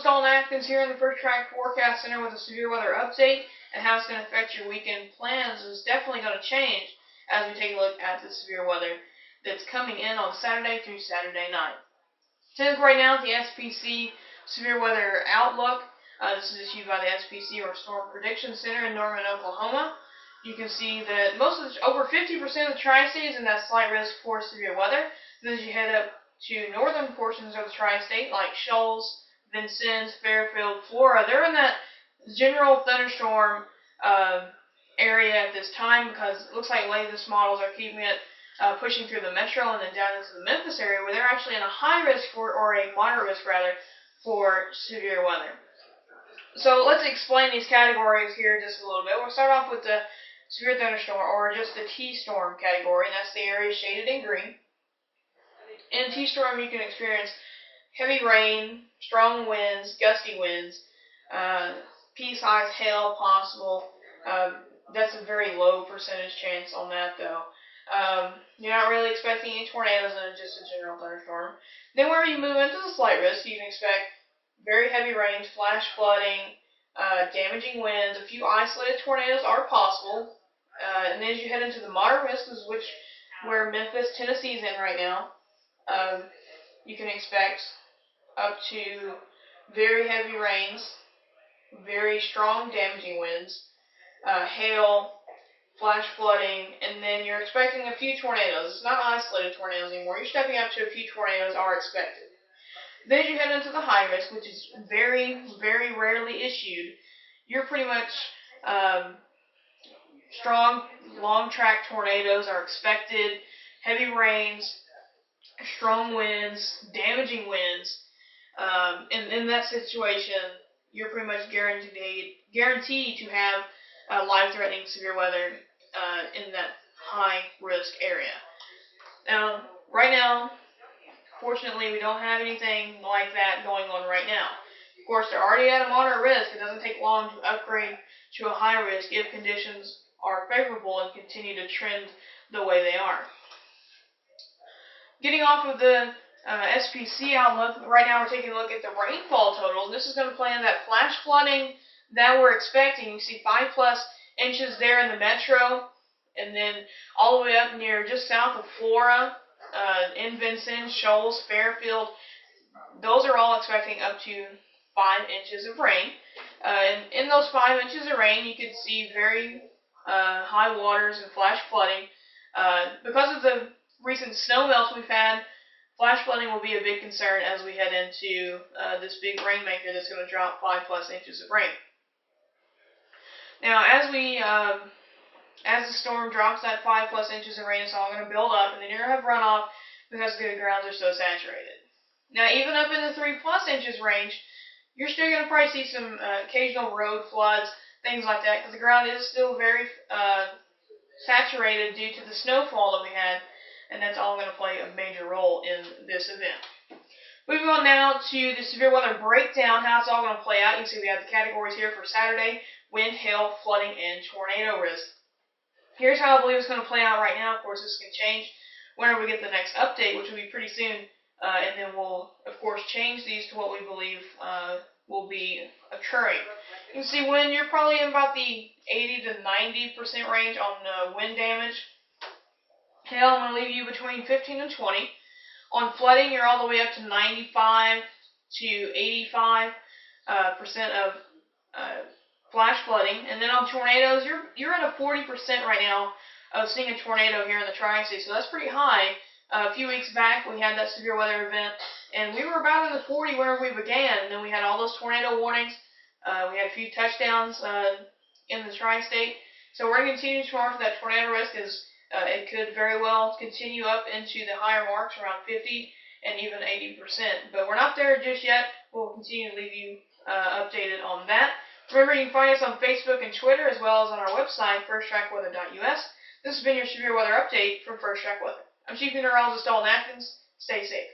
Meteorologist Dalton Adkins here in the First Track Forecast Center with a severe weather update, and how it's going to affect your weekend plans is definitely going to change as we take a look at the severe weather that's coming in on Saturday through Saturday night. So right now, the SPC Severe Weather Outlook. This is issued by the SPC, or Storm Prediction Center in Norman, Oklahoma. You can see that over 50% of the Tri-State is in that slight risk for severe weather. Then as you head up to northern portions of the Tri-State, like Shoals, Vincennes, Fairfield, Flora, they're in that general thunderstorm area at this time, because it looks like latest models are keeping it pushing through the metro and then down into the Memphis area, where they're actually in a high risk for, or a moderate risk rather, for severe weather. So let's explain these categories here just a little bit. We'll start off with the severe thunderstorm, or just the T-storm category, and that's the area shaded in green. In T-storm, you can experience heavy rain, strong winds, gusty winds, pea-sized hail possible. That's a very low percentage chance on that, though. You're not really expecting any tornadoes in just a general thunderstorm. Then whenever you move into the slight risk, you can expect very heavy rains, flash flooding, damaging winds. A few isolated tornadoes are possible. And then as you head into the moderate risk, where Memphis, Tennessee is in right now, you can expect up to very heavy rains, very strong damaging winds, hail, flash flooding, and then you're expecting a few tornadoes. It's not isolated tornadoes anymore. You're stepping up to a few tornadoes are expected. Then you head into the high risk, which is very, very rarely issued. You're pretty much strong, long-track tornadoes are expected, heavy rains, strong winds, damaging winds. And in that situation, you're pretty much guaranteed to have life-threatening severe weather in that high-risk area. Now, right now, fortunately, we don't have anything like that going on right now. Of course, they're already at a moderate risk. It doesn't take long to upgrade to a high risk if conditions are favorable and continue to trend the way they are. Getting off of the SPC outlook, right now we're taking a look at the rainfall totals. This is going to play in that flash flooding that we're expecting. You see 5+ inches there in the metro, and then all the way up near just south of Flora, in Vincennes, Shoals, Fairfield. Those are all expecting up to 5 inches of rain. And in those 5 inches of rain, you could see very high waters and flash flooding. Because of the recent snow melts we've had, flash flooding will be a big concern as we head into this big rainmaker that's going to drop 5+ inches of rain. Now, as the storm drops that 5+ inches of rain, it's all going to build up, and then you're going to have runoff because the grounds are so saturated. Now, even up in the 3+ inches range, you're still going to probably see some occasional road floods, things like that, because the ground is still very saturated due to the snowfall that we had, and that's all going to play a major role in this event. Moving on now to the severe weather breakdown, how it's all going to play out. You can see we have the categories here for Saturday: wind, hail, flooding, and tornado risk. Here's how I believe it's going to play out right now. Of course, this can change whenever we get the next update, which will be pretty soon, and then we'll, of course, change these to what we believe will be occurring. You can see wind, you're probably in about the 80 to 90% range on wind damage. Hail, I'm going to leave you between 15 and 20. On flooding, you're all the way up to 95 to 85% of flash flooding. And then on tornadoes, you're at a 40% right now of seeing a tornado here in the Tri-State, so that's pretty high. A few weeks back, we had that severe weather event, and we were about in the 40 whenever we began, and then we had all those tornado warnings. We had a few touchdowns in the Tri-State, so we're going to continue to monitor that tornado risk, as it could very well continue up into the higher marks, around 50 and even 80%. But we're not there just yet. We'll continue to leave you updated on that. Remember, you can find us on Facebook and Twitter, as well as on our website, firsttrackweather.us. This has been your severe weather update from First Track Weather. I'm Chief Meteorologist Dalton Adkins. Stay safe.